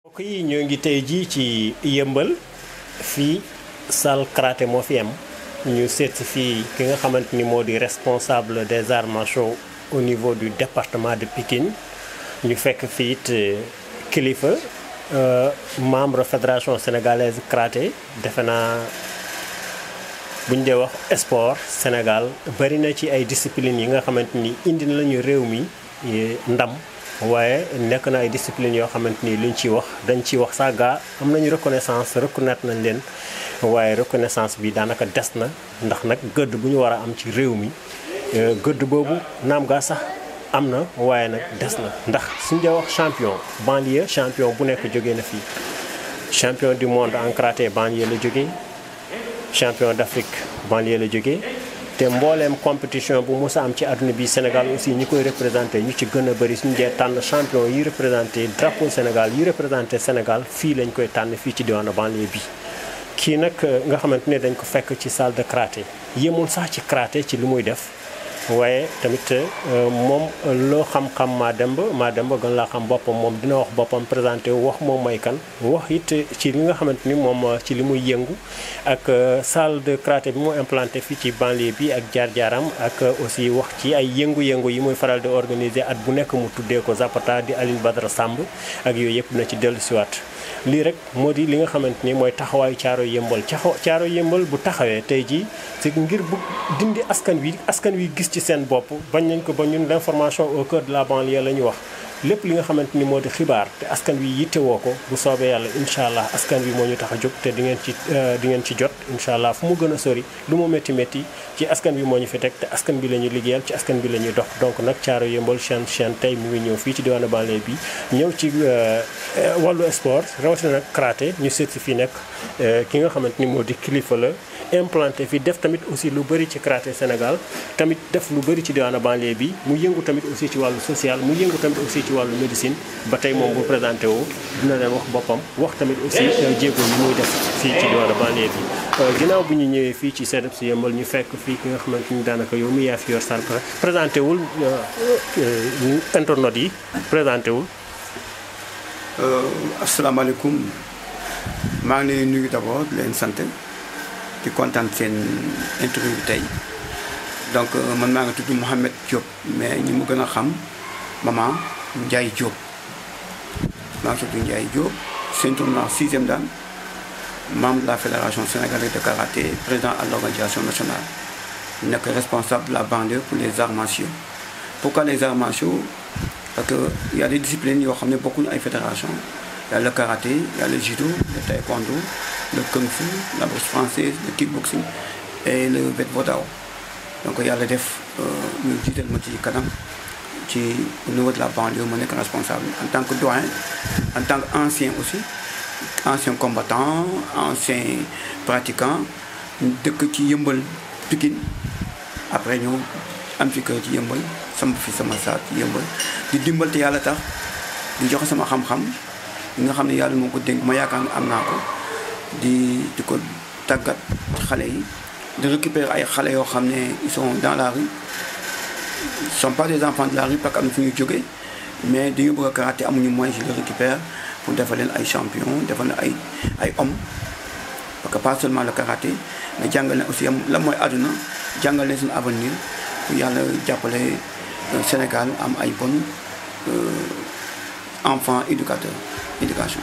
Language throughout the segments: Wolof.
mbokk yi ñoo ngi tey jii ci yëmbal fii salle karaté moo fi am ñu seet si fii ki nga xamante ni moo di responsable des arts martiaux au niveau du département de Pikine ñu fekk fii it kilifa membre fédération sénégalaise karaté defe naa bu ñu dee wax sport Sénégal bari na ci ay disciplines yi nga xamante ni indi na lañu réew mi ndam. waaye nekk na ay discipline yoo xamante ni luñ ciy wax dañ ciy wax sax gaa am nañu reconnaissance reconnaître nañ leen waaye reconnaissance bi daanaka des na ndax nag gëdd bu ñu war a am ci réew mi gëdd boobu naam gaa sax am na waaye nag des na ndax suñ dee wax champion banlieue champion bu nekk jógee na fii champion du monde en karaté banlieue la jógee champion d'Afrique banlieue la jógee te mbooleem compétition bu mos a am ci àdduna bi Sénégal aussi ñi koy représenté ñu ci gën a bëri suñu dee tànn champion yi représenté drapeau Sénégal yi représenté Sénégal fii lañ koy tànn fii ci diwaanu banlieue bi. kii nag nga xamante ne dañ ko fekk ci salle de karaté yemul sax ci karaté ci li muy def waaye tamit moom loo xam-xam Mademba gën laa xam boppam moom dina wax boppam présenté wax moom mooy kan wax it ci li nga xamante ni moom ci li muy yëngu ak salle de karaté bi mu implanté fii ci banlieue bi ak jaar-jaaram ak aussi wax ci ay yëngu-yëngu yi muy faral di organiser at bu nekk mu tuddee ko Zapata di Aline Badara Samb ak yooyu yëpp na ci dellu siwaat lii rek moo di li nga xamante ni mooy taxawaayu Caaroy Yëmbal Caaroy Yëmbal bu taxawee tey jii c'est ngir bu dindi askan wi gis ci seen bopp bañ nañ ko ba ñun l'information au cœur de la banlieue la ñu wax lépp li nga xamante ni moo di xibaar te askan wi yittewoo ko bu soobee yàlla incha allah askan wi moo ñu tax a jóg te di ngeen ci jot incha allah fu mu gën a sori lu mu métti métti ci askan wi moo ñu fi teg te askan bi la ñuy liggéeyal ci askan bi la ñuy dox donc nag Caaroy Yëmbal chaîne tey mu ngi ñëw fii ci diwaanu banlieue bi ñëw ci wàllu sport rawatina nag karaté ñu seet si fii nekk ki nga xamante ni moo di kilifa la implanté fi def tamit aussi lu bëri ci karaté Sénégal tamit def lu bëri ci diwaanu banlieue bi mu yëngu tamit aussi ci wàllu social mu yëngu tamit aussi ci wàllu médecine ba tey moom bu présenté woo dina leen wax boppam wax tamit aussi jéego yi muy def fii ci diwaanu banlieue bi ginnaaw bu ñu ñëwee fii ci CDEPS Yëmbal ñu fekk fii ki nga xamante ni daanaka yow mi yaa fi yor sal présenté wul internautes yi présenté wul asalaamaaleykum maa ngi leen nuyu d'abord di leen sant di kontaan seen interview bi tey donc man maa ngi tudd Mouhamed Diop mais ñi mu gën a xam maman Ndiaye Diop maa ngi tudd Ndiaye Diop ceinture noire 6e dan membre de la fédération sénégalaise de karaté président à l'organisation nationale nekk responsable de la banlieue pour les arts martiaux. Pourquoi les arts martiaux? Parce que il y a des disciplines yoo xam ne bokkuñu ay fédération. Il y a le karaté, il y a le judo, le taekwondo, le kung fu, la boxe française, le kickboxing et le Viet-Vo Dao. Donc il y a le def ñu jiital ma ci kanam ci au niveau de la banlieue ma nekk responsable en tant que doyen en tant qu'ancien aussi ancien combattant ancien pratiquant dëkk ci Yëmbal Pikine après ñu am fi kër ci Yëmbal sama fi sama saat ci Yëmbal di dimbal te yàlla tax di joxe sama xam-xam li nga xam ne yàlla moo ko dénk ma yaakaar ne am naa ko di ko tàggat xale yi de récupérer ay xale yoo xam ne ils sont dans la rue ils sont pas des enfants de la rue parce que am na fu ñu jógee mais dañu bëgg a karaté amuñu moyen je le récupère pour defal leen ay champion defal leen ay hommes parce que pas seulement le karaté mais jàngal leen aussi la mooy àdduna jàngal leen seen avenir pour yàlla jàppale Sénégal am ay bonnes enfants éducation.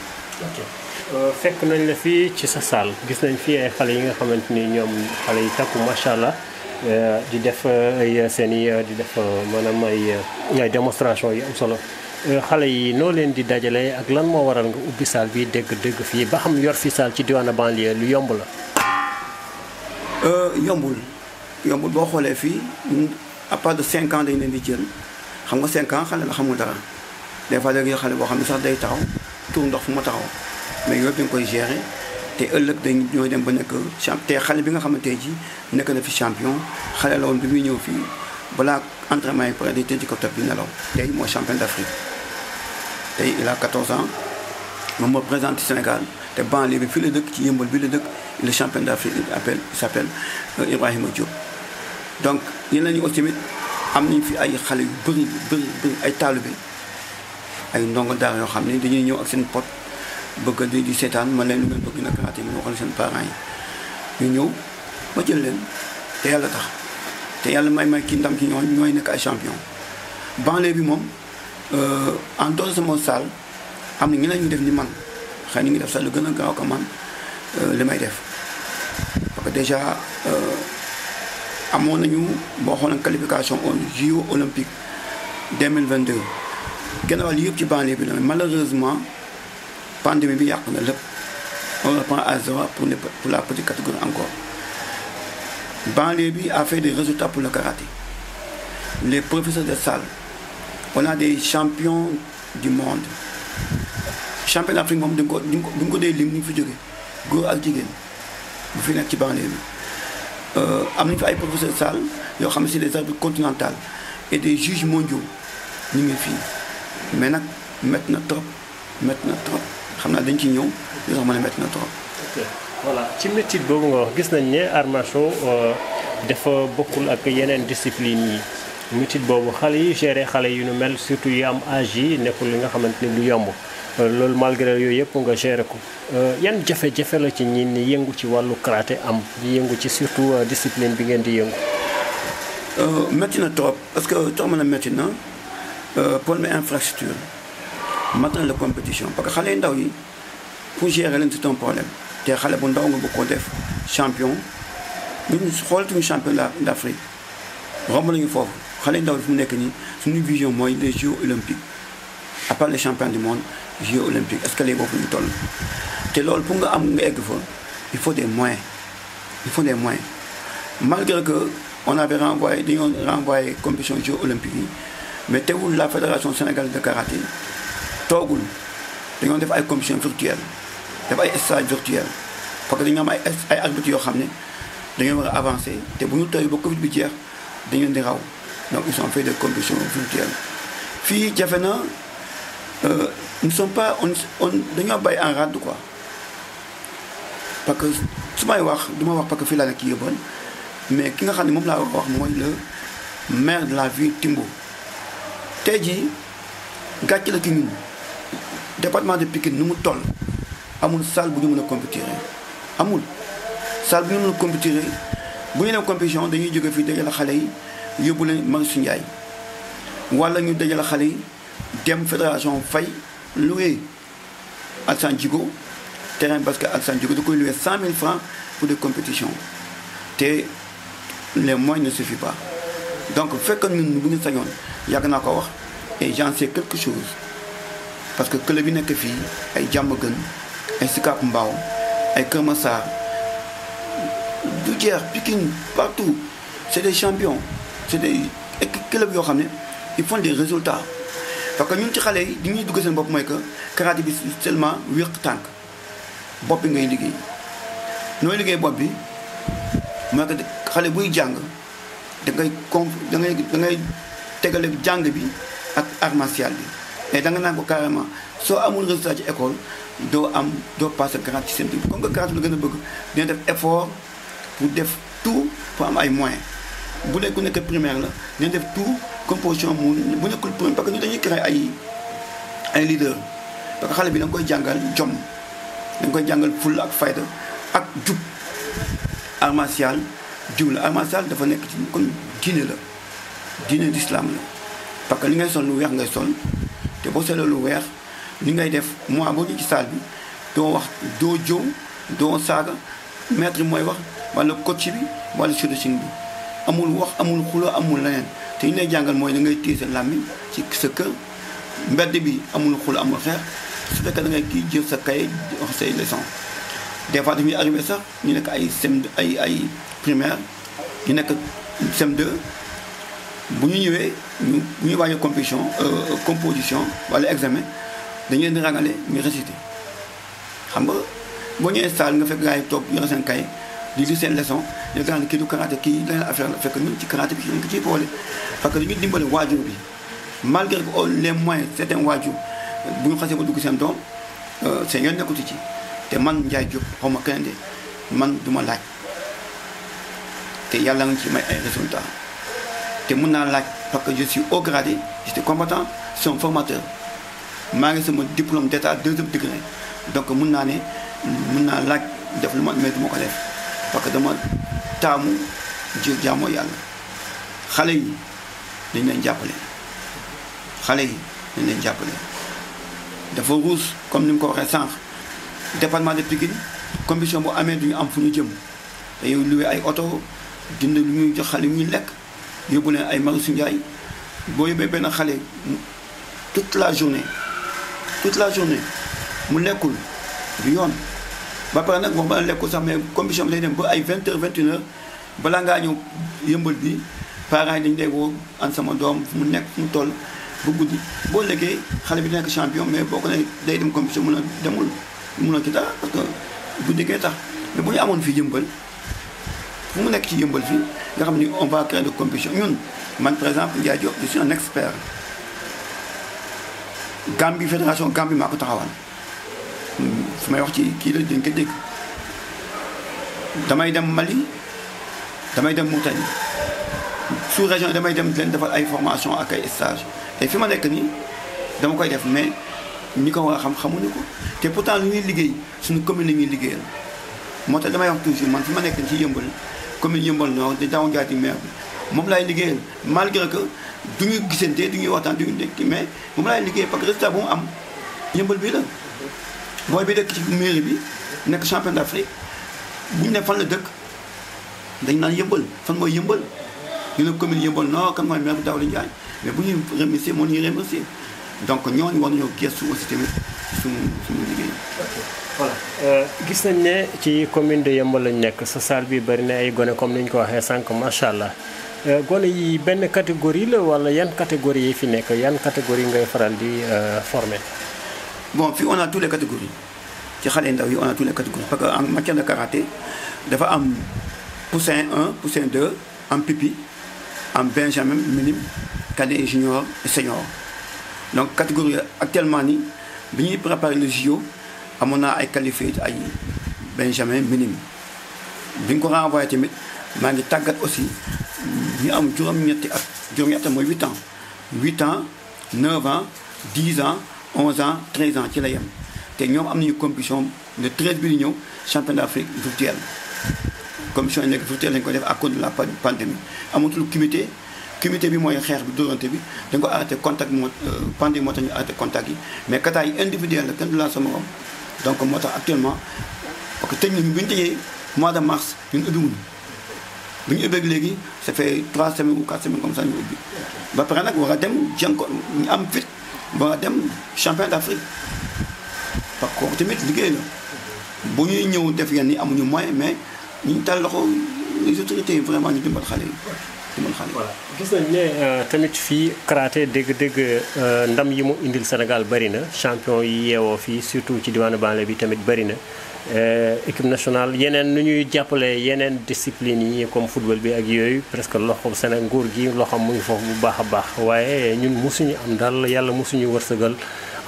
fekk nañ la fii ci sa salle gis nañ fii ay xale yi nga xamante ni ñoom xale yi takku macha allah di def ay seen i di def maanaam ay démonstration yu am solo xale yi noo leen di dajale ak lan moo waral nga ubbi salle bi dégg fii ba xam yor fi salle ci diwaanu banlieue lu yomb la. yombul boo xoolee fii à part de 5 ans dañ leen di jël xam nga 5 ans xale la xamul dara des fois léegi xale boo xam ne sax day taxaw tur ndox fu ma taxaw. mais yooyu dañ koy gérer te ëllëg ñooy dem ba nekk te xale bi nga xamante ji nekk na fi champion xale la woon bi muy ñëw fii balaa entraînement yi pare day tëj ci ko bi nelaw tey mooy champion d'Afrique tey il a 14 ans moom moo présenté Sénégal te banlieue bi fii la dëkk ci Yëmbal bi la dëkk il est champion d'Afrique il s'appelle Ibrahima Diop. donc yeneen ñi aussi tamit am nañ fi ay xale yu bëri ay taalibe ay ndongo daara yoo xam ne dañuy ñëw ak seen pot bëgg di seetaan ma leen lu ngeen bëgg na karaté ñu waxal seen parents yi ñu ñëw ma jël leen te yàlla tax te yàlla may kii ndam ci ñooy nekk ay champion. banlieue bi moom en dehors sama salle am na ñeneen ñu def ni man xëy na ñu ngi def sax lu gën a gaaw ko man li may def parce que déjà amoon nañu boo xoolee qualification aux JO olympiques 2022 gën a wàll yëpp ci banlieue bi la malheureusement pandémie bi yàq na lépp on reprend à zéro pour la petite catégorie encore. Banlieue bi a fait des résultats pour le karaté. Les professeurs de salle, on a des champions du monde. Champion d'Afrique moom duñ ko dee lim ñu fi jóge góor ak jigéen bu fi nekk ci banlieue bi am nañu fi ay professeurs de salle yoo xam ne c'est des arbitres continentaux et des juges mondiaux ñu ngi fii mais nag métti na trop xam naa dañ ci ñëw li nga xam ne métti na trop. voilà ci métier boobu nga wax gis nañ ne arts martiaux dafa bokkul ak yeneen discipline yi métier boobu xale yi gérer xale yu nu mel surtout yu am âge yi nekkul li nga xamante ni lu yomb loolu malgré yooyu yëpp nga gérer ko yan jafe-jafe la ci ñi ni yëngu ci wàllu karaté am di yëngu ci surtout discipline bi ngeen di yëngu. métti na trop parce que tax mën a métti na problème infrastructure matériel de compétition parce que xale yu ndaw yi pour gérer leen c'est un problème. te xale bu ndaw nga bëgg koo def champion ñun xoolatuñu champion d'Afrique romb nañu foofu xale ndaw fi mu nekk nii suñu vision mooy les Jeux olympiques à part les champions du monde Jeux olympiques est-ce que les boobu ñu toll te loolu pour nga egg fa il faut des moyens malgré que on avait dañoo renvoyé compétition Jeux olympiques yi mais teewul la fédération sénégalaise de karaté toogul dañoo def ay compétition virtuelle def ay stage virtuel parce que dañu am ay arbitres yoo xam ne dañoo war a avancer te bu ñu tooy ba Covid bi jeex dañu di raw donc ils ont fait des compétitions virtuelles fii jafe na nous sommes pas on dañoo bàyyi en rade quoi parce que su may wax du ma wax parce que fii laa nekk Yeumbeul mais ki nga xam ne moom laa war a wax mooy le maire de la ville Timbo tey jii gàcce la ki ñun département de Pikine nu mu toll. amul salle bu ñu mën a compétir amul salle bu ñu mën a compétir bu ñu dem compétition dañuy jóge fii dajale xale yi yóbbu leen Marius Ndiaye wala ñu dajale xale yi dem fédération fay loué Alassane Djigo terrain basket Alassane Djigo da koy loué 100 000 francs pour des compétitions te les moyens ne suffisent pas donc fekk ñun bu ñu sañoon yàgg naa ko wax et j'en sais quelque chose parce que club bi nekk fii ay Diamaguène ay Sicap Mbao ay Keur Massar du jeex Pikine partout c'est des champions c'est des clubs yoo xam ne ils font des résultats parce que ñun ci xale yi di ñuy dugg seen bopp mooy que karaté bi seulement wéq tànk bopp bi ngay liggéey nooy liggéey bopp bi mooy que xale buy jàng da ngay tegale jàng bi ak art martial bi et da nga naan ko carrément soo amul résultat ci école doo passé karaté ci seen bi comme que karaté la gën a bëgg dina def effort pour def tout pour am ay moyens bu dee ku nekk primaire la dina def tout composition mu bu nekkul primaire parce que ñu dañuy créer ay leader parce que xale bi da nga koy jàngal jom da nga koy jàngal fulla ak fayda ak jub art martial jub la art martial dafa nekk ci kon diine l'islam la parce que li ngay sol lu weex ngay sol te boo solee lu weex li ngay def moi boo ñu ci salle bi doo wax doo jow doo saaga maître mooy wax wala coach bi wala coaching bi amul wax amul xuloo amul leneen te ñu lay jàngal mooy da ngay téye sa làmmiñ ci sa kër mbedd bi amul xuloo amul xeex su fekkee da ngay kii jël sa cahier wax say leçon des fois dañuy arrivé sax ñu nekk ay CM2 ay primaire ñu nekk CM2 bu ñu ñëwee bu ñuy waajal composition wala examen dañu leen di rangale ñu récité xam nga boo ñëwee salle nga fekk gars yi toog yore seen kay di li seen leçon ñu nga xam ne kii du karaté kii leneen affaire la fekk ñun ci karaté bi dañ ko ciy boole parce que dañuy dimbale waajur bi malgré que les moyens certains waajur bu ñu xasee ba dugg seen doom seen yoon nekkatu ci te man Ndiaye Diop xaw ma keneen de man du ma laaj te yàlla nga ci may ay résultats te mun naa laaj parce que je suis haut gradé j'étais combattant c'est un formateur maa ngi sama diplôme d'état 2e degré donc mun naa laaj def lu ma mais du ma ko def parce que dama taamu jaamoo yàlla. xale yi dañ leen jàppale dafa ruus comme ni mu ko waxee sànq département de Pikine compétition bu amee duñu am fu ñu jëm te yow luwee ay oto dindi lu ñuy jox xale yu ñuy lekk yóbbu leen ay Marius Ndiaye boo yóbbee benn xale toute la journée mu lekkul du yoon ba pare nag wax ba lekkul sax mais compétition bi lay dem ba ay 20h 21h balaa ngaa ñëw yëmbal bi parents yi dañu lay woo an sama doom fu mu nekk fu mu toll bu guddi boo léegi xale bi nekk champion mais boo ko ne day dem compétition mun a demul mun a ci dara parce que guddi gee tax mais bu ñu amoon fii yëmbal fu mu nekk ci yëmbal fii nga xam ni on va créer de compétition ñun man par exemple Ndiaye Diop je suis un expert Gambie fédération Gambie maa ko taxawal su may wax ci kii la dañ ko dégg damay dem Mali damay dem Mauritanie sous région damay dem leen defal ay formation ak ay stage te fi ma nekk nii dama koy def mais ñi ko war a xam xamuñu ko te pourtant lu ñuy liggéey suñu commune la ñuy liggéeyal moo tax damay wax toujours man fi ma nekk ci yëmbal commune yëmbal Nord di daaw njaati maire bi moom laay liggéeyal malgré que du ñu gisante du ñuy waxtaan du ñu nekk mais moom laay liggéeyal parce que résultat bu mu am yëmbal bii la booy bi dëkk ci mairie bi nekk champion d'Afrique bu ñu ne fan la dëkk dañ naan yëmbal fan mooy yëmbal ñu ne commune yëmbal non kan mooy maire bi Daouda Ndiaye mais bu ñuy remercier moo ñuy remercier donc ñooñu war nañoo gëstu aussi tamit suñu liggéey. voilà gis nañ ne ci commune de Yeumbeul lañ nekk sa salle bi bari na ay gone comme ni ñu ko waxee sànq macha allah gone yi benn catégorie la wala yan catégorie yi fi nekk yan catégorie ngay faral di former. bon fii on a toutes les catégories ci xale ndaw yi on a toutes les catégories parce que en matière de karaté dafa am poussin 1 poussin 2 am pipi am benjamin minime cadet junior et senior donc catégorie actuellement ni bi ñuy préparer le JO amoon naa ay qualifié ay benjamin minime bi ñu ko renvoyé tamit maa ngi tàggat aussi ñu am juróom-ñetti at mooy 8 ans 9 ans 10 ans 11 ans 13 ans ci la yem te ñoom am nañu compétition le 13 bi di ñëw championnat d'Afrique virtuel compétition yi nekk virtuelle lañu ko def à cause de la pandémie amatul comité bi mooy xeex bi dóorante bi dañ ko arrêté contact moo pandémie moo tax ñu arrêté contact yi mais kata yi individuel la kenn du la sa morom donc moo tax actuellement parce que tëj nañu bi ñu tëjee mois de mars ñun ubbiwuñu bi ñu ubbeeg léegi ça fait 3 semaines ou 4 semaines comme ça ñu ubbi ba pare nag war a dem jënko ñu am fit war a dem champion d'Afrique parce que kooku tamit liggéey la bu ñuy ñëw def yenn yi amuñu moyen mais ñu tal loxo les autorités vraiment ñu dimbal xale yi voilà gis nañ ne tamit fii karaté dégg-dégg ndam yi mu indil Sénégal bëri na champion yi yeewoo fii surtout ci diwaanu banlieue bi tamit bëri na équipe nationale yeneen nu ñuy jàppale yeneen discipline yi comme football bi ak yooyu presque loxo Sénégal nguur gi loxam mu ngi foofu bu baax a baax waaye ñun mosuñu am daal yàlla mosuñu wërsëgal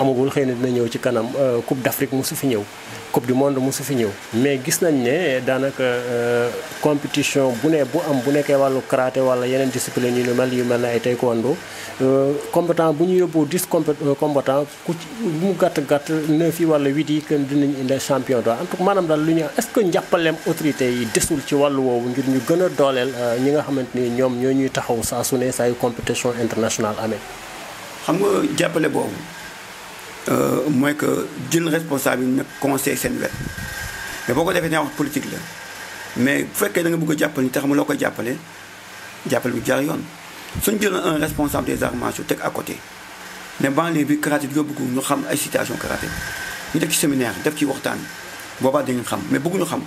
amagul xëy na dina ñëw ci kanam coupe d'Afrique mosu fi ñëw coupe du monde mosu fi ñëw mais gis nañ ne daanaka compétition bu nekkee wàllu karaté wala yeneen discipline yu mel ne ay taekwondo combattant bu ñu yóbbu 10 combattant ku ci bu mu gàtt 9 yi wala 8 yi kenn dinañ indi champion do en tout cas maanaam daal lu ñu est-ce que njàppaleem autorité yi desul ci wàllu woowu ngir ñu gën a dooleel ñi nga xamante ni ñoom ñoo ñuy taxaw saa su ne saa yu compétition internationale amee. xam nga jàppale boobu. mooy que jël responsable yi nag conseil seen wet mais boo ko defee ne wax politique la mais bu fekkee da nga bëgg a jàppale ni te xam loo koy jàppale bu jaar yoon suñu jël un responsable des arts martiaux teg à côté mais banlieue bi karaté bi nga bëgg ñu xam ay situation karaté ñu def ci séminaire def ci waxtaan boobaa dañu xam mais bëgguñu xam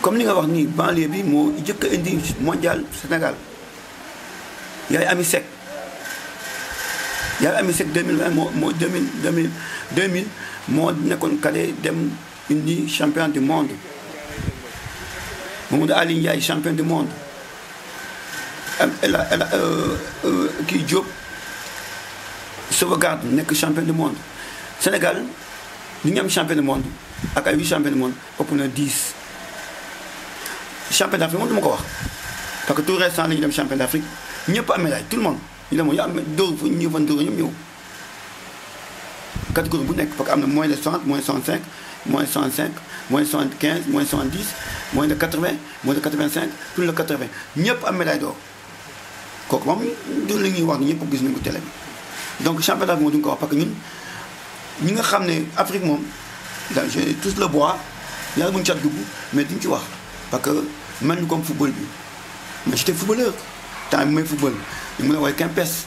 comme ni nga wax nii banlieue bi moo jëkk a indi mondial Sénégal yaay Ami Seck Ami Seck 2020 moo 2000 moo nekkoon cadet dem indi champion du monde Mamadou Ali Ndiaye champion du monde kii Diop sauvegarde nekk champion du monde Sénégal li ñu am champion du monde ak ay 8 champion du monde ëpp na 10 champion d'Afrique moom du ma ko wax parce que tout récent la ñu dem champion d'Afrique ñëpp am médaille tout le monde ñu demoon ñu am dóor fu ñu fan dóor ñoom ñëw catégorie bu nekk parce que am na moins de 60 moins 65 moins 65 moins 75 moins 70 moins de 80 moins de 85 plus de 80 ñëpp am médaille d'or kooku moom du li ñuy wax ni ñëpp gis nañu ko télé bi donc championnat bi moom du ñu ko wax parce que ñun ñi nga xam ne Afrique moom je tous le bois yàlla bu ñu cat dugg mais duñ ci wax parce que mel ni comme football bi mais j'étais footballeur temps bi may football ñu mën a woowee Kempes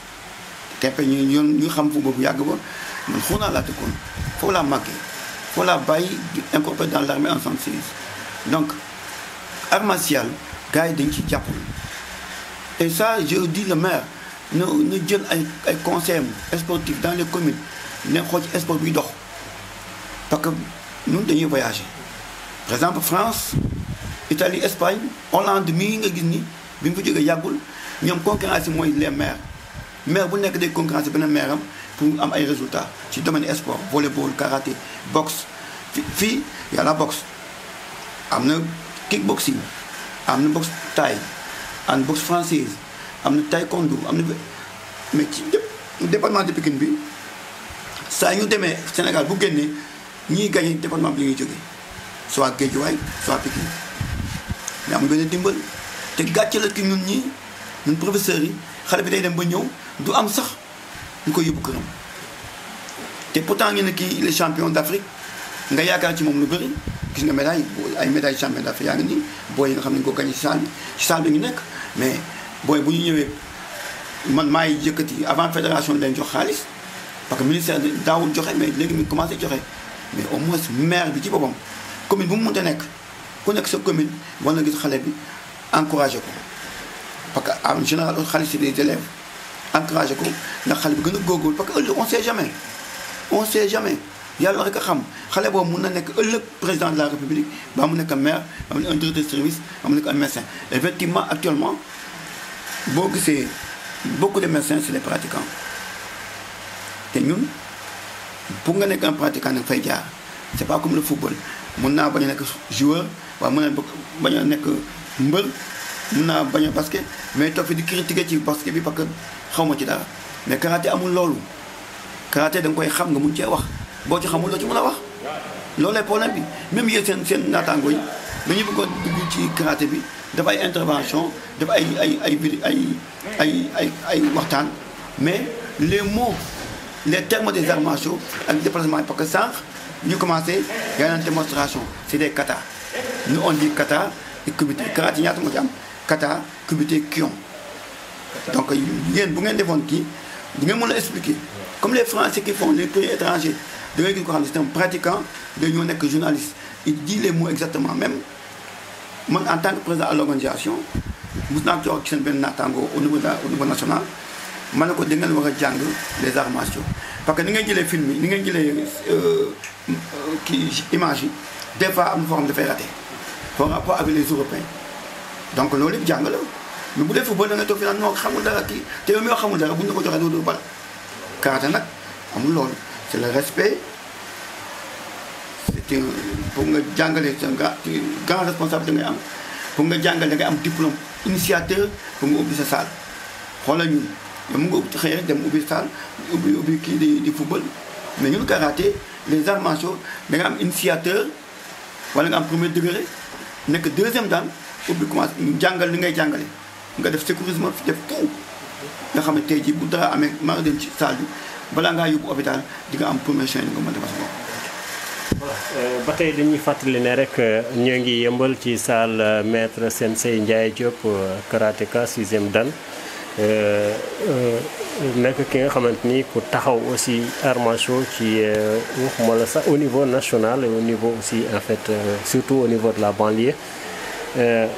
ñu xam football bu yàgg ba man xunaa laa dëkkoon foofu laa màggee foofu laa bàyyi incorporé dans l'armée en 66 donc art martial gars yi dañ ci jàppul et ça je dis le maire na jël ay conseils sportifs dans les communes ne xool ci sport biy dox parce que ñun dañuy voyager par exemple France Italie Espagne Hollande mii nga gis ni bi mu fa jógee yàggul ñoom concurrence yi mooy les maires maire bu nekk day concurrence beneen maire am pour am ay résultats ci domaine sport volleyball karaté boxe fii y a la boxe am na kickboxing am na boxe thaï am na boxe française am na taekwondo am na mais ci département de Pikine bi saa ñu demee Sénégal bu génnee ñiy gagné département bi li ñuy jógee soit Guédiawaye soit Pikine mais amul benn dimbal te gàcce la ki ñun professeurs yi xale bi day dem ba ñëw du am sax ñu koy yóbbu këram te pourtant ñu ne kii il est champion d'Afrique nga yaakaar ci moom lu bëri gis nga médaille ay médaille champion d'Afrique yaa ngi nii booy yi nga xam ne ñu ko gagné ci salle bi ñu nekk mais booy bu ñu ñëwee man maay yëkkati avant fédération leen jox xaalis parce que ministère daawul joxe mais léegi mi commencé joxe mais au moins maire bi ci boppam commune bu mu mënta nekk ku nekk sa commune war na gis xale bi encouragé ko parce que en général xale si des élèves encouragé ko ndax xale bi gën a góorgóorlu parce que ëllëg on sait jamais yàlla rek a xam xale boobu mun na nekk ëllëg président de la république ba mu nekk maire ba mu nekk un directeur de service ba mu nekk un médecin effectivement actuellement boo gisee beaucoup de médecins c'est les pratiquants te ñun pour nga nekk un pratiquant nag fay jaar c'est pas comme le football mun naa bañ a nekk joueur waaye mun naa bañ a nekk mbër mun naa bañ a basket mais toog fi di critiquer ci basket bi parce que xaw ma ci dara mais karaté amul loolu karaté da nga koy xam nga mun cee wax boo ci xamul loo ci mën a wax loolu problème bi même yéen seen naataango yi dañuy bëgg a dugg ci karaté bi dafa ay intervention dafa ay waxtaan mais les mots les termes des arts martiaux ak déplacement parce que sànq ñu commencé yaa naan démonstration c'est des kata nous on dit kata et kumité karaté ñaata moo ci am kata kumité kion donc yéen bu ngeen defoon kii di ngeen mën a expliquer comme les Français qui font les pays étrangers da ngay gis ko xam ne c'est un pratiquant dañoo nekk journaliste il dit les mots exactement même man en tant que président à l'organisation mos naa jox ci seen benn naataango au niveau national ma ne ko da ngeen war a jàng les arts martiaux parce que ni ngay jëlee film yi ni ngay jëlee kii image yi des fois am na foo xam dafay raté par rapport avec les Européens donc loolu yëpp jàng la mais bu dee football da ngay toog fi naan non xamul dara kii te yow mi wax xamul dara bu ñu la ko joxee doo bal karaté nag amul loolu c'est le respect c'est pour nga jàngale sa grand responsable da ngay am pour nga jàngale da ngay am diplôme initiateur pour nga ubbi sa salle xoolal ñun yow mu nga xëy rek dem ubbi salle ubbi kii di football mais ñun karaté les arts martiaux da nga am initiateur wala nga am premier degré nekk deuxième daan ubbi commencé jàngal li ngay jàngale nga def sécurisme def tout nga xam ne tey jii bu dara amee maa dem ci salle bi balaa ngaa yóbbu hôpital di nga am premier soin nga mën defar sa bopp. ba tey dañuy fàttali ne rek ñoo ngi yëmbal ci salle maître Sensei Ndiaye Diop karatéka 6e dan nekk ki nga xamante ni ku taxaw aussi arts martiaux ci waxuma la sax au niveau national et au niveau aussi en fait surtout au niveau de la banlieue.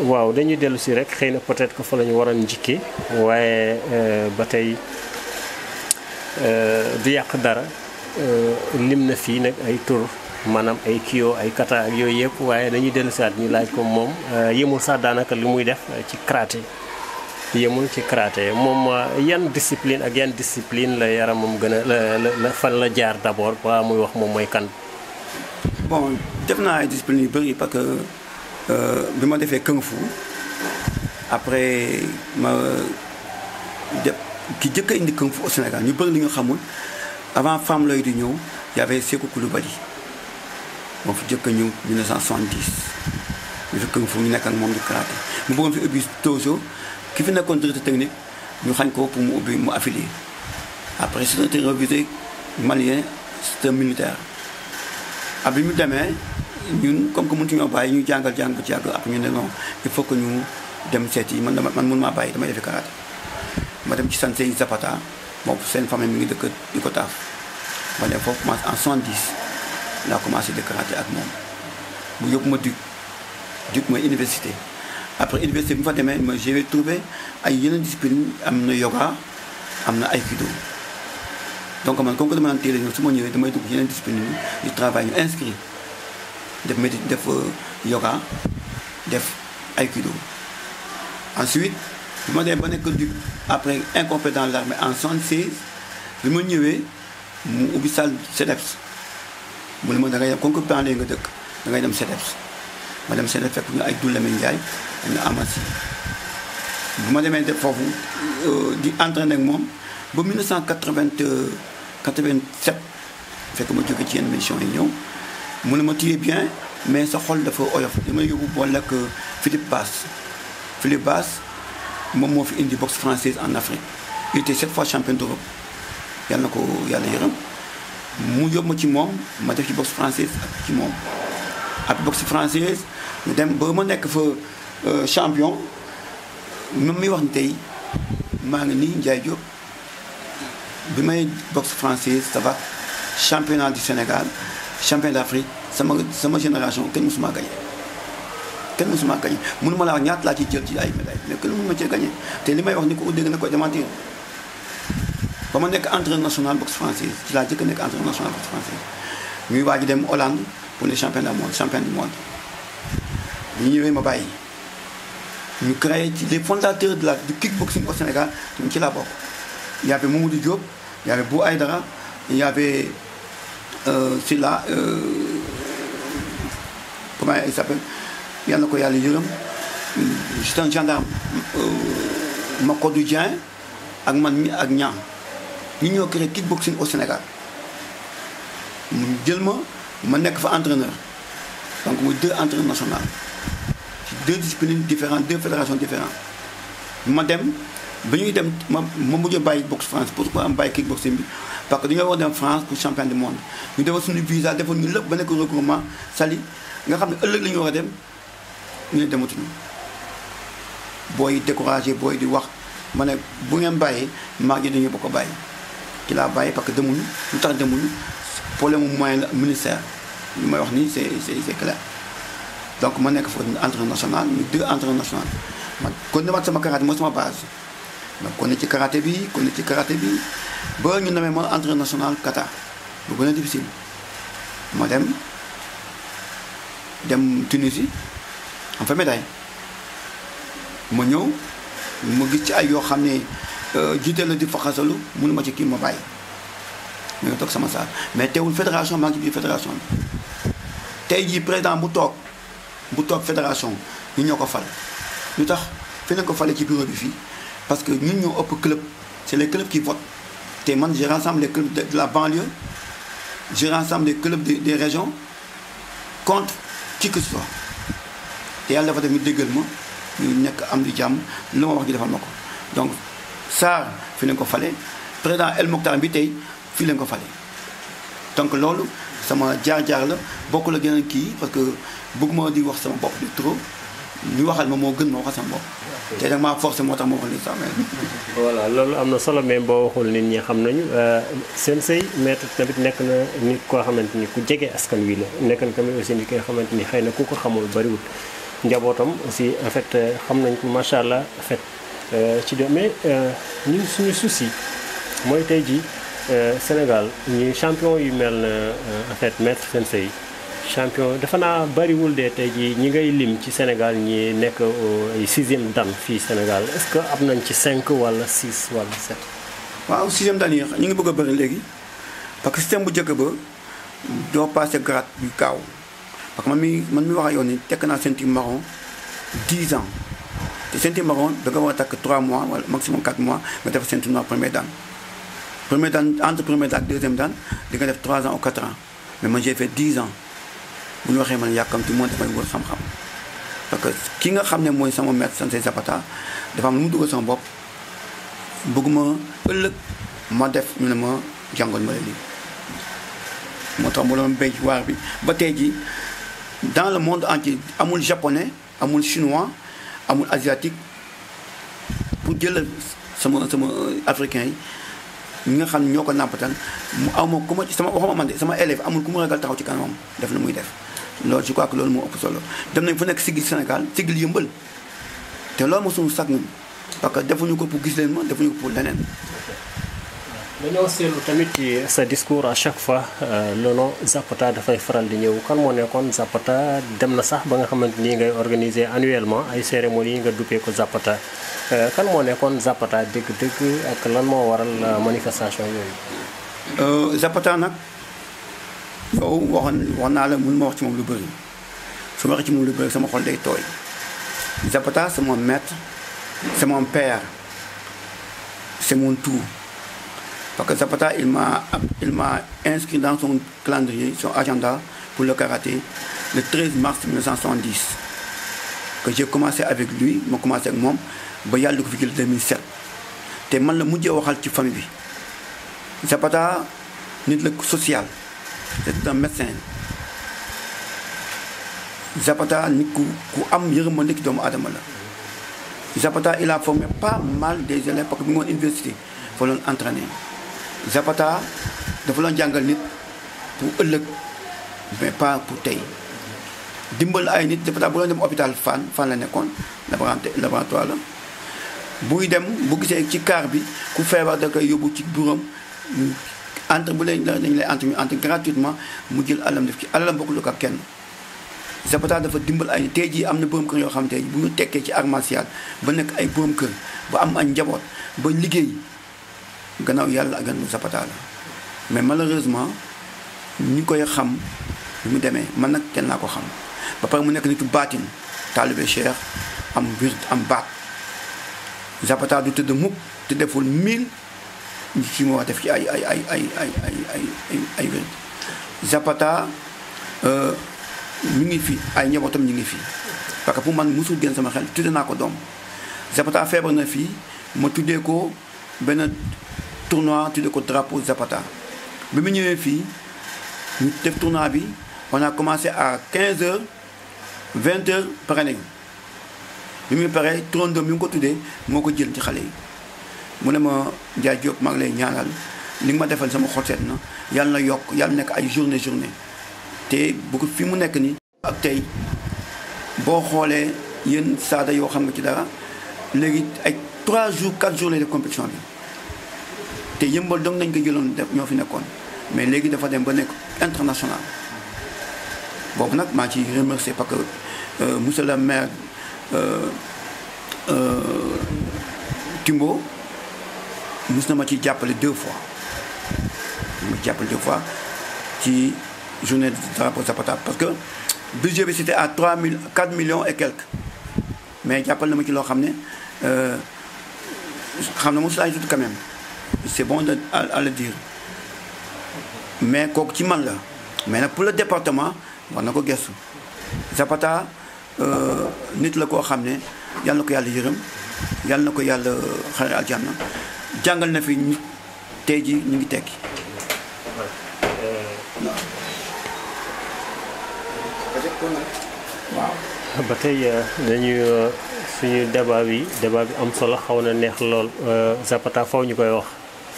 waaw dañuy dellu si rek xëy na peut-être que fa la ñu waroon njëkkee waaye ba tey du yàq dara lim na fii nag ay tur maanaam ay kio ay kata ak yooyu yëpp waaye dañuy dellu si waat ñu laaj ko moom yemul sax daanaka li muy def ci karaté yemul ci karaté moom yan discipline ak yan discipline la yaramam gën a la fan la jaar d'abord ba muy wax moom mooy kan. bon def naa ay discipline yu bëri parce que bi ma defee kung fu après ma def ki jëkk a indi kung fu au Sénégal ñu bëri li ñu xamul avant Fam Lay di ñëw y avait Sékou Koulibaly moo fi jëkk ñëw 1970 ñu fekk fu ñu nekk ak moom di karaté mu bëggoon fi ubbi Tojo ki fi nekkoon directeur technique ñu xañ ko pour mu ubbi mu affilié après c'est un révisé malien c'est un militaire ab bi mu demee ñun comme que mënut ñoo bàyyi ñu jàng ba ci yàgg après ñu ne non il faut que ñu dem seeti man mun maa bàyyi damay defi karaté ma dem ci Sensei Zapata boobu seen famille mi ngi dëkk di ko taaf ma dem foofu commencé en 70 laa commencé de karaté ak moom mu yóbbu ma Duc mooy université après université bi mu fa demee ma j'ai trouvé ay yeneen discipline am na yoga am na aikido donc man comme que dama naan teel a ñëw su ma ñëwee damay dugg yeneen discipline yi travail ñu inscrit def yoga def aikido ensuite bi ma demee ba nekk Duc après incompétent dans l'armée en 76 bi ma ñëwee mu ubbi salle CEDEPS mu ne ma da ngay dem comme que pendee nga dëkk da ngay dem CEDEPS ma dem CEDEPS fekk ñu ay Doulamine Ndiaye ak ñu Amassi bu ma demee def foofu di entraîner ak moom ba 1987 fekk ma jóge ci yenn mission yi ñëw mu ne ma tu es bien mais sa xol dafa oyof li ma yóbbu boole ak Philippe Basse moom moo fi indi boxe française en Afrique il était 7 fois champion d'Europe yàlla na ko yàlla yërëm mu yóbbu ma ci moom ma def ci boxe française ak ci moom ak boxe française ñu dem ba ma nekk fa champion moom mi wax ni tey maa ngi nii Ndiaye Diop bi may boxe française ça va championnat du Sénégal champion d'Afrique sama génération kenn mësuma gagné mënuma laa wax ñaata laa ciy jël ci ay médailles mais kenn mënu ma cee gagné te li may wax ni ko dégg na koy démentir ba ma nekk entraîneur national boxe française ci laa jëkk nekk entraîneur national boxe française ñuy waaj dem Hollande pour les championnats du monde ñu ñëwee ma bàyyi ñu créé ci les fondateurs du kickboxing au Sénégal ñun ci laa bokk. Il y avait Mamadou Diop, il y avait Bou Aïdara, il y avait Silla, comment il s'appelle, il y en a qui allait dire, juste un gendarme, Makodou Dieng, ak man ak Niang. Ñu ñoo créé kickboxing au Sénégal. Mu jël ma nekk fa entraîneur. Donc muy 2 entraîneurs nationaux. 2 disciplines différentes, 2 fédérations différentes. Ma dem ba ñuy dem ma mujj bàyyi boxe France pourquoi am bàyyi kickboxing bi parce que dañoo war dem France pour champion du monde ñu defal suñu visa defal ñu lépp ba nekk regroupement sali nga xam ne ëllëg la ñu war a dem ñu ne dematuñu booy découragé booy di wax ma ne bu ngeen bàyyee maa ngi dañu bokk a bàyyi ci laa bàyyi parce que demuñu lu tax demuñu problème mu moyen la ministère li may wax nii c'est clair donc ma nekk fa entraîneur national ñu 2 entraîneurs national man kon demaat sama karaté mooy sama base donc kon ne ci karaté bi ba ñu namee ma entraîneur national kata bu gën a difficile ma dem Tunisie am fa médaille ma ñëw ma gis ci ay yoo xam ne jiite la di faxasalu mënu ma ci kii ma bàyyi ma nga toog sama saal mais teewul fédération maa ngi ci biir fédération bi tey jii président bu toog fédération ñu ñoo ko fal lu tax fi nañ ko fale ci bureau bi fii parce que ñun ñoo ëpp club c'est les clubs qui votent te man je rassemble les clubs de la banlieue je rassemble les clubs des régions contre qui que ce soit te yàlla dafa def ñu déggal ma ñu nekk am di jàmm lu ma wax ji defal ma ko donc Sarr fi lañ ko fale président El Mokhtar bi tey fii lañ ko fale donc loolu sama jaar-jaar la bokk la gën a kii parce que bëgguma di wax sama bopp di trop ñu waxal ma moo gën ma waxal sama bopp te nag maa forcé moo tax ma wax li sax mais voilà loolu am na solo mais boo waxul nit ñi xam nañu Sensei maître tamit nekk na nit koo xamante ni ku jege askan wi la nekk na tamit aussi nit ki nga xamante ni xëy na ku ko xamul bariwul njabootam aussi en fait xam nañ ko macha allah en fait ci de mais ñun suñu souci mooy tey ji Sénégal ñi champion yu mel na en fait maître Sensei champion dafa naa bariwul de tey jii ñi ngay lim ci Sénégal ñi nekk ay 6e dan fii Sénégal est-ce que am nañ ci 5 wala 6 wala 7. waaw 6e dan yi ñu ngi bëgg a bëri léegi parce que système bu njëkk ba doo passé grade bi gaaw parce que man mi wax ak yow ni tekk naa ceinture marron 10 ans te ceinture marron da nga war a takk 3 mois wala maximum 4 mois nga def ceinture noire première dan premier dan entre premier dan ak deuxième dan di nga def 3 ans ou 4 ans mais man j'ai fait 10 ans bu ñu waxee man yàkkamti moo damay wër xam-xam parce que ki nga xam ne mooy sama maître Sensei Zapata dafa am lu mu dugal sama bopp bëgguma ëllëg ma def ñu ne ma jàngoon ma la lii moo tax mu doon béy waar bi ba tey ji dans le monde entier amul japonais amul chinois amul asiatique pour jël sama africain yi ñi nga xam ne ñoo ko nàmpatal mu aw ma ku ma sama waxuma man de sama élève amul ku mu ragal taxaw ci kanamam def na muy def loolu je crois que loolu moo ëpp solo dem nañ fu nekk sigil Sénégal sigil Yëmbal te loolu moo suñu sag ñun parce que defuñu ko pour gis leen ma defuñu ko pour leneen. dañoo seetlu tamit ci sa discours à chaque fois le nom Zapata dafay faral di ñëw kan moo nekkoon Zapata dem na sax ba nga xamante ni ngay organiser annuellement ay cérémonies yi nga duppee ko Zapata kan moo nekkoon Zapata dëgg-dëgg ak lan moo waral manifestation yooyu. Zapata nag yow wax naa la mun ma wax ci moom lu bëri su ma waxee ci moom lu bëri sama xol day tooy Zapata c'est mon maître c'est mon père c'est mon tout. Parce que Zapata, il m'a inscrit dans son calendrier, son agenda pour le karaté, le 13 mars 1970. Que j'ai commencé avec lui, j'ai commencé avec moi, il y a le 2007. Et moi, je suis allé dans famille. Zapata, c'est social. C'est un médecin. Zapata, Zapata, il a formé pas mal des élèves parce que nous avons université. Il faut l'entraîner. Zapata dafa la jàngal nit pour ëllëg mais pas pour tey dimbal ay nit Zapata bu la dem hôpital fan la nekkoon laboratoire la buy dem bu gisee ci car bi ku feebar da koy yóbbu ci bureau entre bu dañ lay entre gratuitement mu jël alalam def ci alalam bokkul ak kenn Zapata dafa dimbal ay nit tey jii am na borom kër yoo xam tey bu ñu tekkee ci art martial ba nekk ay borom kër ba am ay njaboot ba liggéey gannaaw yàlla ak gannaaw Zapata la mais malheureusement ñi koy xam lu mu demee man nag kenn naa ko xam ba pare mu nekk nitu baatin taalibe Cheikh am wird am baat Zapata du tëdd mukk te deful 1000 ci moo def ci ay wird Zapata ñu ngi fi ay njabootam ñu ngi fi parce que pour man musul génn sama xel tudde naa ko doom Zapata feebar na fii ma tuddee ko benn tournoi tuddee ko drapeau Zapata bi mu ñëwee fii ñu def tournoi bi on a commencé à 15h 20h pare nañu bi mu paree turandoo mi ngi ko tuddee moo ko jël ci xale yi mu ne ma Ndiaye Diop maa ngi lay ñaanal li nga ma defal sama xol seet na yàlla na yokk yàlla nekk ay journée te bu ko fi mu nekk nii ak tey boo xoolee yéen saada yoo xam nga ci dara léegi ay 3 jours 4 jours lay def compétition bi te Yëmbal dong nañ ko jëloon def ñoo fi nekkoon mais léegi dafa dem ba nekk international boobu nag maa ci remercier parce que monsieur le maire Timbo mus na ma ci jàppale 2 fois ci journée de drapeau Zapata parce que budget bi c'était à 4 millions et quelques mais jàppal na ma ci loo xam ne xam na mosu laay tudd quand même c'est bon à le dire mais kooku ci man la mais nag pour le département war na ko gëstu Zapata nit la koo xam ne yàlla na ko yàlla yërëm yàlla na ko yàlla xare aljanna jàngal na fi nit tey ji ñu ngi tekki waaw ba tey dañuy suñu débat bi am solo xaw na neex lool Zapata faw ñu koy wax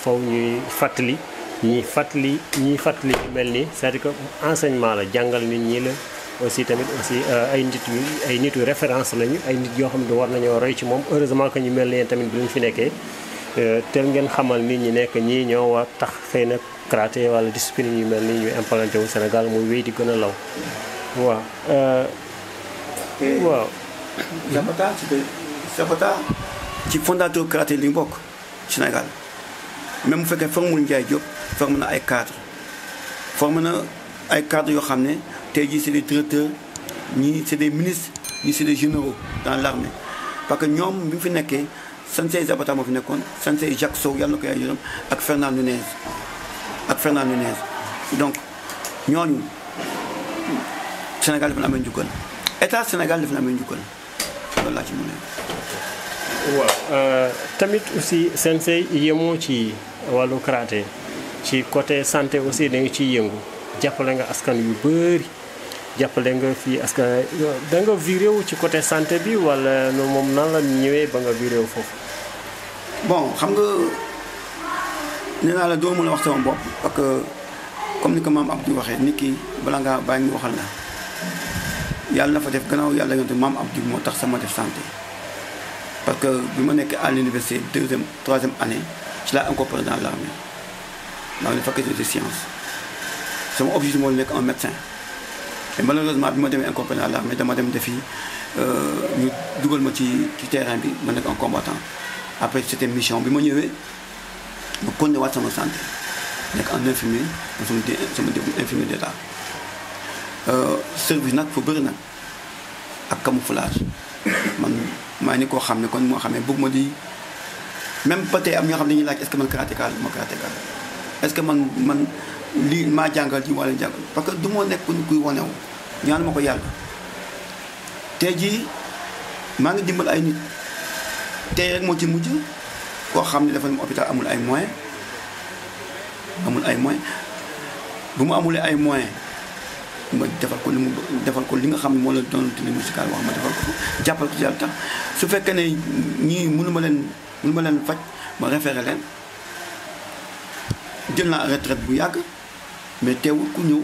faw ñuy fàttali ñiy fàttali mel nii c'est-à-dire que enseignement la jàngal nit ñi la aussi tamit aussi ay nitu référence lañu ay nit yoo xam ne war nañoo roy ci moom heureusement que ñu mel ni tamit bi ñu fi nekkee teel ngeen xamal nit ñi nekk ñii ñoo war tax xëy na karaté wala discipline yu mel ni ñuy implanté wu Sénégal muy wéy di gën a law waaw waaw Zapata ci fondateur karaté li bokk Sénégal même bu fekkee formul Ndiaye Diop formé na ay cadre yoo xam ne tey jii c'est des directeurs ñii c'est des ministres ñii c'est des généraux dans l'armée parce que ñoom bi mu fi nekkee Sensei Zapata moo fi nekkoon Sensei Jacques Sow yàlla na ko yaay yërëm ak Fernand Nunez donc ñooñu Sénégal dafa na amee njukkal état Sénégal dafa na amee njukkal loolu laa ci mën a. waaw tamit aussi Sensei yemoo ci wàllu karaté ci côté santé aussi da nga ciy yëngu jàppale nga askan yu bëri jàppale nga fii askan da nga viré wu ci côté santé bi wala moom nan la ñëwee ba nga viré wu foofu. bon xam nga nee naa la doo mën a wax sama bopp parce que comme ni ko maam Abdou waxee nit ki bala ngaa bàyyi ñu waxal la yàlla na fa def gannaaw yàlla yonte maam Abdou moo tax sama def santé. parce que bi ma nekk à l'université 2e 3e année ci laa incorporé dans l'armée dans la faculté de sciences sama objectif moo nekk un médecin et malheureusement bi ma demee incorporé dans l'armée dama dem defi ñu dugal ma ci terrain bi ma nekk un combattant après c'était mission bi ma ñëwee ma continué waat sama santé nekk un infirmier sama début infirmier d'état service nag fa bëri nag ak camouflage man maa ni koo xam ne kon moo xam ne bëgg ma di même ba tey am ñoo xam ne dañuy laaj est-ce que man karatéka la ma karatéka est-ce que man lii maa jàngal ci wala jàngal parce que du moo nekk kuy wanewu ñaanu ma ko yàlla tey jii maa ngi dimbal ay nit tey rek moo ci mujj koo xam ne dafa dem hôpital amul ay moyens bu mu amulee ay moyens ma defal ko li nga xam ne moo la doon li musical wax ma defal ko jàppal ko ci yàlla tax su fekkee ne ñii mënu ma leen faj ma référé leen jël naa retraite bu yàgg mais teewul ku ñëw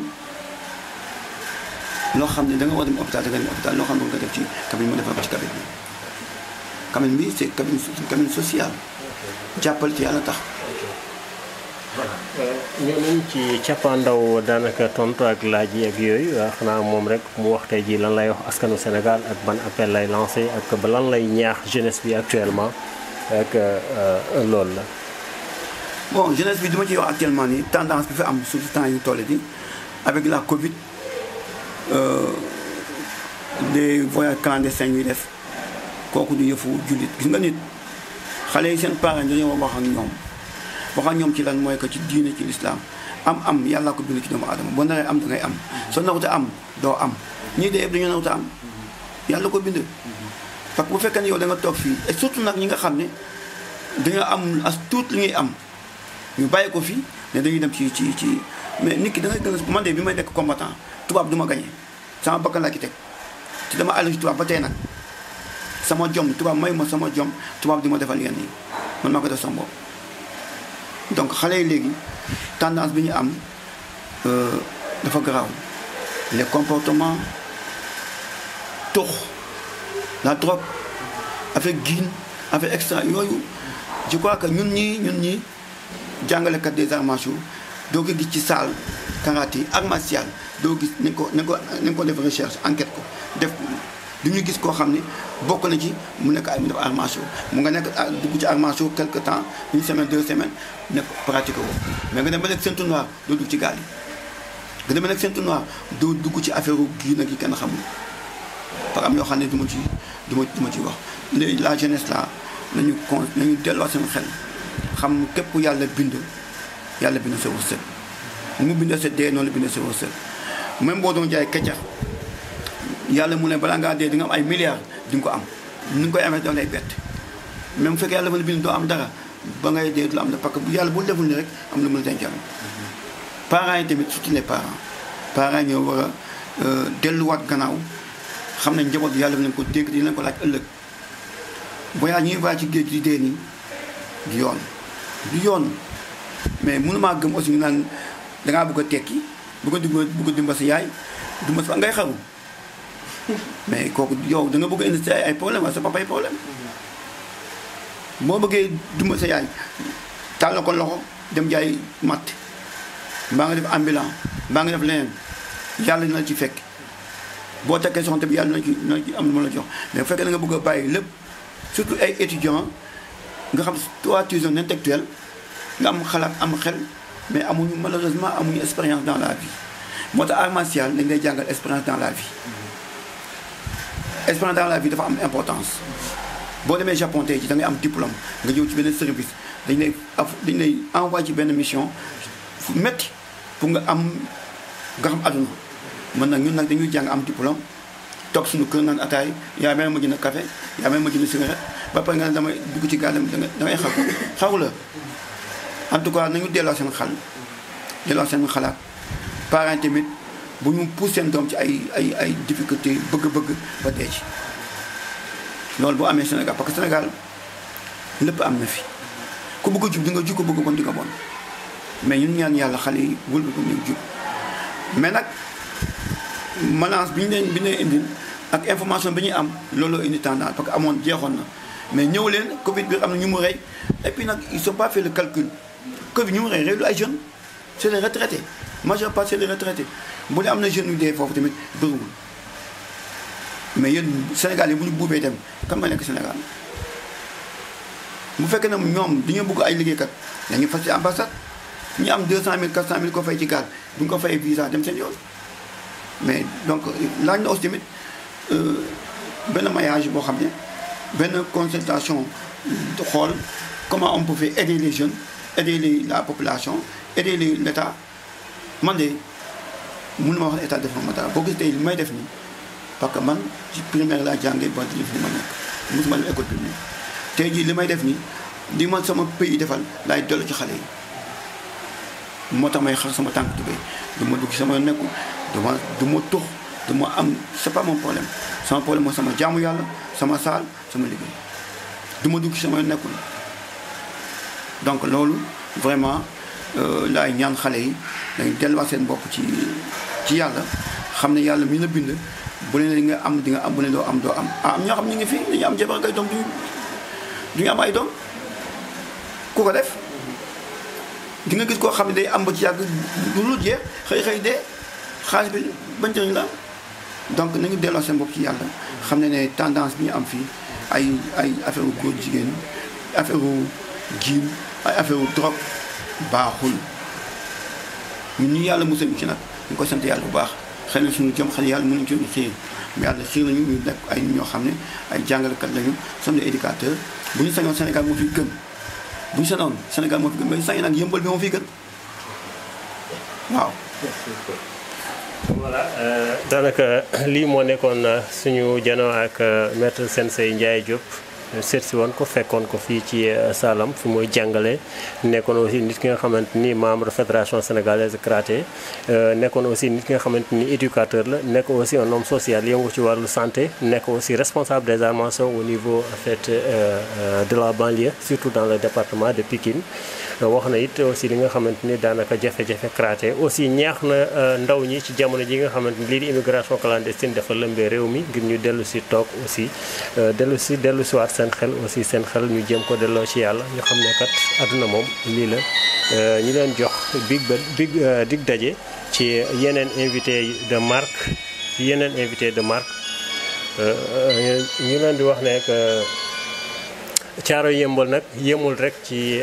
loo xam ne da nga war dem hôpital da nga dem hôpital loo xam ne nga def ci cabine ma defal ko ci cabine bi c'est cabine sociale jàppal ci yàlla tax. ñoo nañ ci cappaandaw daanaka tontu ak laaj yi ak yooyu xanaa moom rek mu wax tey jii lan lay wax askanu Sénégal ak ban appel lay lancé ak ba lan lay ñaax jeunesse bi actuellement ak loolu la. bon jeunesse bi duma ciy wax actuellement nii tendance bi fi am surtout temps yu toll bi avec la Covid des voyages clandestins ñuy def kooku du yëfu jullit gis nga nit xale yi seen parents dañoo wax ak ñoom. wax ak ñoom ci lan mooy que ci diine ci l'islam am yàlla ko bind ci doomu aadama boo naree am da ngay am soo nawute am doo am ñii de yëpp dañoo nawute am yàlla ko bind parce que bu fekkee ne yow da nga toog fii et surtout nag ñi nga xam ne dañoo am as tuut li ñuy am ñu bàyyi ko fii ne dañuy dem ci mais nit ki da ngay gën a man de bi may nekk combattant tubaab du ma gagné sama bakkan laa ki teg ci dama àll ci tubaab ba tey nag sama jom tubaab may ma sama jom tubaab di ma defal yenn yi man maa ko def sama bopp donc xale yi léegi tendance bi ñu am dafa garaaw les comportements tux la drogue avec giin avec extra yooyu je crois que ñun ñi jàngalekat des arts martiaux doo ko gis ci salle karaté art martial doo gis nañ ko def recherche enquête ko def du ñu gis koo xam ne bokk na ci mu nekk ay mu def arts martiaux mu nga nekk dugg ci arts martiaux quelque temps une semaine 2 semaines nekk pratiqué ko mais nga dem ba nekk ceinture noire doo dugg ci gaal yi nga dem ba nekk ceinture noire doo dugg ci affaire gii nag yi kenn xamul par am yoo xam ne du ma ci wax léegi la jeunesse là nañu delluwaat seen xel xam képp ku yàlla bind sa wërsëg mu bind sa dee noonu la bind sa wërsëg même boo doon jaay keccax yàlla mu ne balaa ngaa dee di nga am ay milliards di nga ko am ni nga koy amee doo lay bett même bu fekkee yàlla dafa la bind doo am dara ba ngay dee du la am da parce que bu yàlla bu deful ni rek am lu mu la dencal parents yi tamit surtout les parents ñoo war a delluwaat gannaaw xam ne njaboot bi yàlla bi leen ko dégg di leen ko laaj ëllëg voyage ñuy voyage ci géej gi di dee nii du yoon mais mënumaa gëm aussi ñu naan dangaa bëgg a tekki bëgg a dimbal sa yaay dimbal sa ngay xaru mais kooku yow da nga bëgg a indi sa ay problème wala sa papa ay problème boo bëggee dimbal sa yaay tàll ko loxo dem jaay matt mbaa nga def ambulant mbaa nga def leneen yàlla dina la ci fekk boo tekkee soxna bi yàlla dina ci am lu ma la jox mais bu fekkee da nga bëgg a bàyyi lépp surtout ay étudiants nga xam toi tu es un intellectuel nga am xalaat am xel mais amuñu malheureusement amuñu expérience dans la vie moo tax art martial dañ lay jàngal expérience dans la vie expérience dans la vie dafa am importance boo demee Japon tey ji da ngay am diplôme nga ñëw ci benn service dañ lay envoyé ci benn mission fu métti pour nga xam àdduna man nag ñun nag dañuy jàng am diplôme toog suñu kër naan ataay yaa may ma jënd café yaa may ma jënd cigarette ba pare nga ne damay dugg ci gaal da ngay xaru la en tout cas nañu delloo seen xalaat parents tamit bu ñu pousse seen doom ci ay difficulté bëgg-bëgg ba dee ci loolu bu amee Sénégal parce que Sénégal lépp am na fi ku bëgg a jub di nga jub ko bëgg bon di nga bon mais ñun ñaan yàlla xale yi wul bi ko ñu jub mais nag menace bi ñu leen indil ak information bi ñuy am looloo indi tendance parce que amoon jeexoon na mais ñëw leen Covid bi am na ñu mu rey et puis nag ils sont pas fait le calcul Covid ñu mu rey lu ay jeunes c'est les retraités majeure partie c'est les retraités bu dee am na jeunes yu dee foofu tamit bëriwul mais yéen Sénégal yi bu ñu buubee dem kan ma nekk Sénégal bu fekkee ne ñoom dañoo bëgg ay liggéeykat dañuy fas ci ambassade ñu am 200 000 400 000 ko fay ci gaal du nga ko fay visa dem seen yoon mais donc laaj na aussi tamit benn maillage boo xam ne benn consultation xool comment on peut faire aider les jeunes aider la population aider l'État man de mënu ma wax état départemental boo gis tey li may def nii parce que man ci primaire laa jàngee ba di li ma nekk mosuma dem école publique tey jii li may def nii li ma sama pays defal laay dellu ci xale yi moo tax may xar sama tànk tubéy du ma dugg sama nekku du ma tux du ma am c'est pas mon problème sama problème mooy sama jaamu yàlla sama saal sama liggéey du ma dugg sama nekkul donc loolu vraiment laay ñaan xale yi dañu delluwaat seen bopp ci yàlla xam ne yàlla mi la bind bu leen di nga am bu leen doo am am ñoo xam ñu ngi fi dañu am jabar ak ay doom duñu am ay doom ku ko def di nga gis koo xam ne day am ba ci yàgg du lu jeex xëy dee xaalis bi bañ njëriñ la donc nañu delloo seen bopp ci yàlla xam ne tendance bi ñu am fii ay affaire góor jigéen affaire jiim ay affaire drogue baaxul ñun ñu yàlla musal ci nag ñu koy sant yàlla bu baax xëy na suñu jëm xale yàlla mënuñu ci xiir mais yàlla xiir nañu ñu nekk ay nit ñoo xam ne ay jàngalekat lañu sommes des éducateurs bu ñu sañoon Sénégal moo fi gën bu ñu sañoon Sénégal moo fi gën mais sañ nag yëmbal bi moo fi gën waaw. voilà daanaka lii moo nekkoon suñu janoo ak maître Sensei Ndiaye Diop seet si woon ko fekkoon ko fii ci Salam fi muy jàngale nekkoon aussi nit ki nga xamante ni membre fédération sénégalaise de karaté nekkoon aussi nit ki nga xamante ni éducateur la nekk aussi un homme social yëngu ci wàllu santé nekk aussi responsable des arts martiaux au niveau en fait de la banlieue surtout dans le département de Pikine wax na it aussi li nga xamante ni daanaka jafe-jafe karaté aussi ñaax na ndaw ñi ci jamono ji nga xamante ni lii di immigration clandestine dafa lëmbee réew mi ngir ñu dellu si toog aussi dellu si waat seen xel aussi seen xel ñu jëm ko delloo ci yàlla ñu xam ne kat àdduna moom lii la ñu leen jox dig daje ci yeneen invité de marque ñu leen di wax ne que Caaro Yëmbal nag yemul rek ci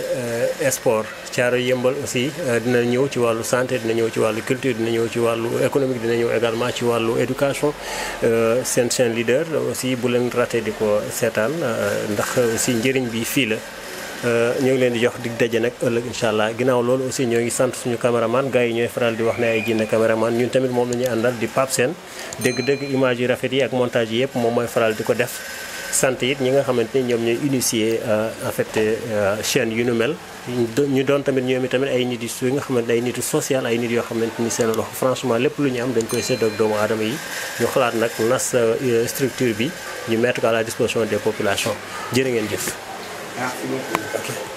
sport Caaro Yëmbal aussi dina ñëw ci wàllu santé dina ñëw ci wàllu culture dina ñëw ci wàllu économique dina ñëw également ci wàllu éducation seen chaîne leader aussi bu leen raté di ko seetaan ndax aussi njëriñ bi fii la ñoo ngi leen di jox dig daje nag ëllëg incha allah ginnaaw loolu aussi ñoo ngi sant suñu caméraman gars yi ñooy faral di wax ne ay jinne caméraman ñun tamit moom la ñuy àndal di Pape Sène dëgg-dëgg image yi rafet yi ak montage yi yëpp moom mooy faral di ko def sant it ñi nga xamante ni ñoom ñooy initier en fait chaîne yu nu mel ñu doon tamit ñoom tamit ay nit yu nga xamante ay nit yu social ay nit yoo xamante ni seen loxo franchement lépp lu ñu am dañ koy séddoo ak doomu aadama yi ñu xalaat nag nas structure bi ñu mettre ko à la disposition des populations jërë ngeen jëf. Merci beaucoup. Ok.